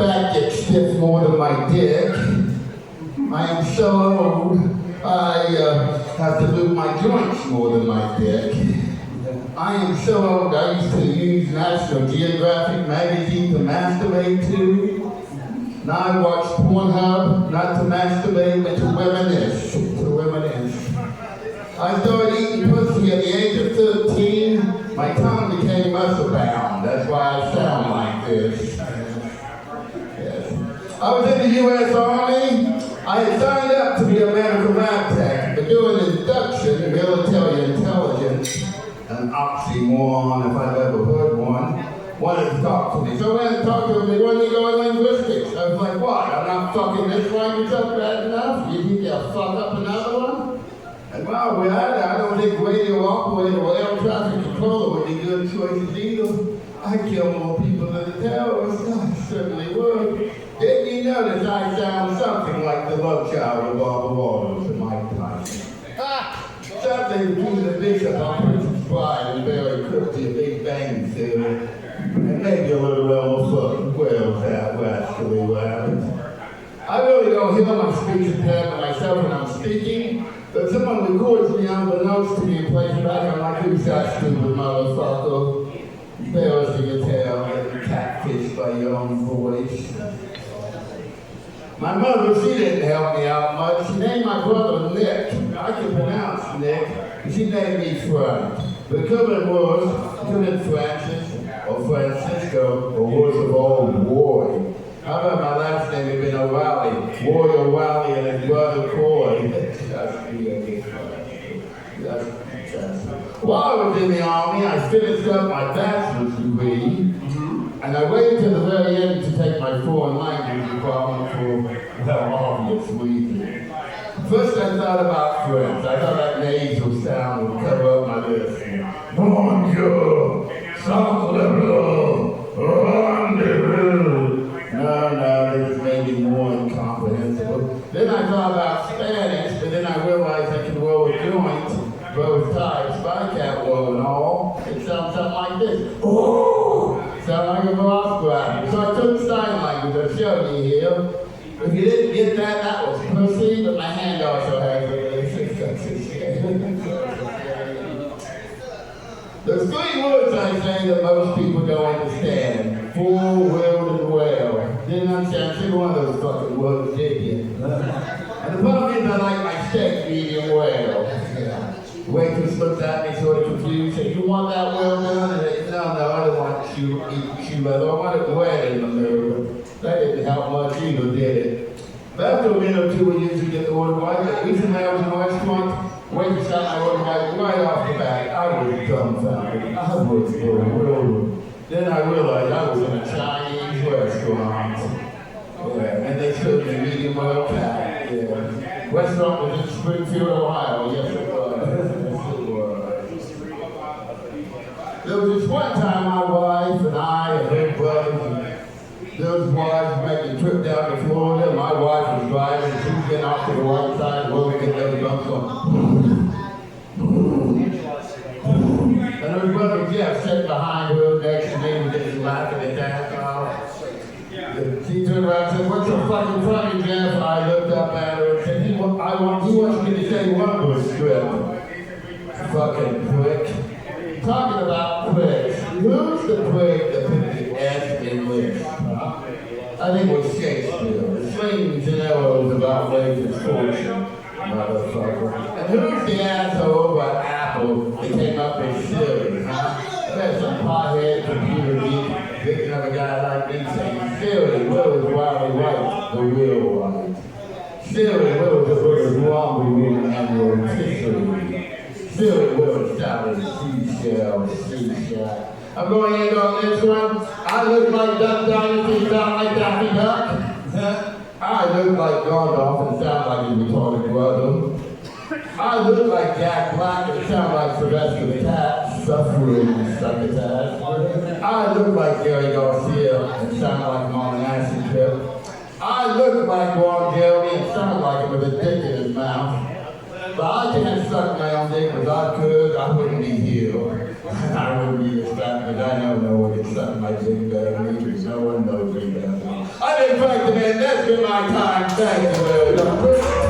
back gets stiff more than my dick. I am so old, I have to lube my joints more than my dick. I am so old, I used to use National Geographic magazine to masturbate to. Now I watch Pornhub, not to masturbate, but to reminisce. I started eating pussy at the age of 13. My tongue became muscle bound. That's why I sound like this. Yes. I was in the U.S. Army. I had signed up to be a medical lab tech, but doing induction in military intelligence, an oxymoron if I've ever heard one, wanted to talk to me. So I went and talked to him. They wanted to go in linguistics. I was like, what? I'm not fucking this language up bad enough? You think they'll fuck up another one? And well, I don't think radio operator or air traffic controller would be good choices either. I kill more people than the terrorists. I certainly would. Didn't you notice I sound something like the love child of Barbara Walters and Mike Tyson? Something between the bishop on Princess Bride and Barry Kripke of Big Bang Theory. And maybe a little Elmer Wells out rascally rabbit. I really don't hear my speech impairment myself when I'm speaking, but someone records me unbeknownst to me and plays it back. I'm like, who's that stupid motherfucker? Embarrassing your tail, getting catfished by your own voice. My mother, she didn't help me out much. She named my brother Nick. I can pronounce Nick. She named me Frank. But it could have been worse. It could have been Francis, or Francisco, or worse of all, Roy. How about my last name had been O'Reilly? Roy O'Reilly and his brother Coy. While I was in the Army, I finished up my bachelor's degree, and I waited till the very end to take my foreign language department for, well, obvious reasons. First I thought about French. I thought that nasal sound would cover up my lips. Bonjour, sacre-bleu, rendezvous. No, they just made it more incomprehensible. Then I thought about Spanish, but then I realized I could roll a joint, both types, but I can't roll and all. It sounds something like this. Oh! Sound like a velociraptor. So I took sign language. I showed you here. If you didn't get that, that was pussy, but my hand also has it. There's three words I say that most people don't understand. Full, willed, and well. Didn't understand a single one of those fucking words, did you? And the problem is I like my steak medium well. The waitress looks at me sort of confused, says, you want that well done? And I said, no, I don't want shoe leather. I want it wet in the middle. That didn't help much either, did it? But after a minute or two, we usually get the order right. Recently I was in a restaurant, waitress got my order right off the bat. I was dumbfounded. I was bewildered. Then I realized I was in a Chinese restaurant. Yeah, and they served me medium well cat. Yeah. Restaurant was in Springfield, Ohio. Yes, it was. There was this one time my wife and I and her brothers, those wives making a trip down to Florida. My wife was driving, and she was getting off to the right side, rolling in every bump going. And her brother Jeff sat behind her next to me, just laughing at that. She turned around and said, what's so fucking funny, Jeff? And I looked up at her and said, he wants me to say one more script. Fucking prick. Talking about pricks. Who's the prick that put the S in list? I think it was Shakespeare. The slings and arrows of outrageous fortune, motherfucker. And who's the asshole at Apple that came up with Siri, huh? That's some pothead computer geek thinking of a guy like me saying, Siri, what is Wiley White, the real right? Siri, what is the word wrong with you and your rotisserie? Siri, what is Sally seashell? I'm going in on this one. I look like Duck Dynasty, sound like Daffy Duck. I look like Gandalf and sound like his retarded brother. I look like Jack Black and sound like Sylvester the Cat, suffering succotash. I look like Gary Garcia and sound like Mom and Acid Trip. I look like Ron Jeremy and sound like him with a dick in his mouth. But I can't suck my own dick because I could, I wouldn't be here. I wouldn't be this fat, but I know no one can suck my dick better than me because no one knows me better than me. And that's been my time. Thank you very much.